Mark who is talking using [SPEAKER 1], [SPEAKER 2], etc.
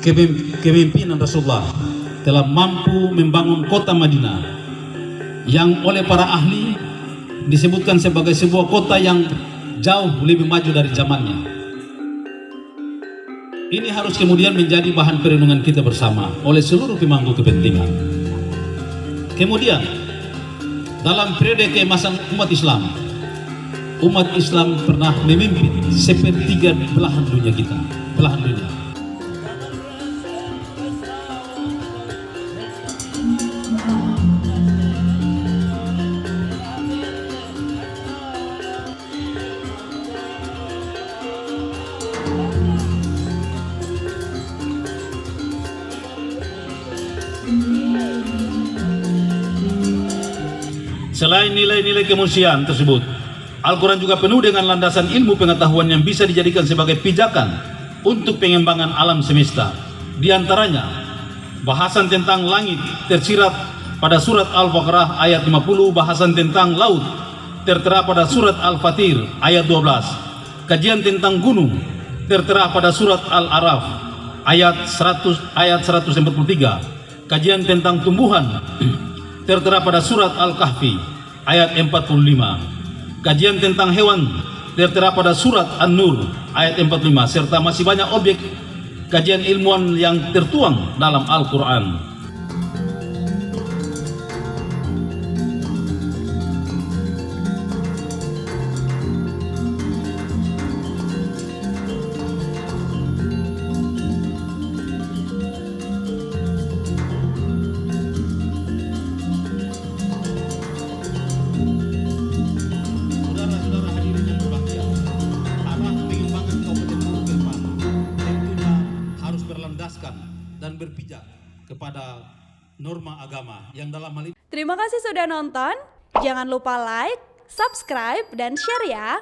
[SPEAKER 1] kepemimpinan Rasulullah telah mampu membangun kota Madinah yang oleh para ahli disebutkan sebagai sebuah kota yang jauh lebih maju dari zamannya. Ini harus kemudian menjadi bahan perenungan kita bersama oleh seluruh pemangku kepentingan. Kemudian dalam periode keemasan umat Islam pernah memimpin sepertiga belahan dunia kita, belahan dunia. Selain nilai-nilai kemanusiaan tersebut, Al-Quran juga penuh dengan landasan ilmu pengetahuan yang bisa dijadikan sebagai pijakan untuk pengembangan alam semesta. Di antaranya, bahasan tentang langit tersirat pada surat Al-Baqarah ayat 50, bahasan tentang laut tertera pada surat Al-Fatir ayat 12, kajian tentang gunung tertera pada surat Al-Araf ayat 143, kajian tentang tumbuhan tertera pada surat Al-Kahfi ayat 45, kajian tentang hewan tertera pada surat An-Nur ayat 45, serta masih banyak objek kajian ilmuwan yang tertuang dalam Al-Quran. Dan berpijak kepada norma agama yang dalam hal ini.
[SPEAKER 2] Terima kasih sudah nonton. Jangan lupa like, subscribe, dan share ya.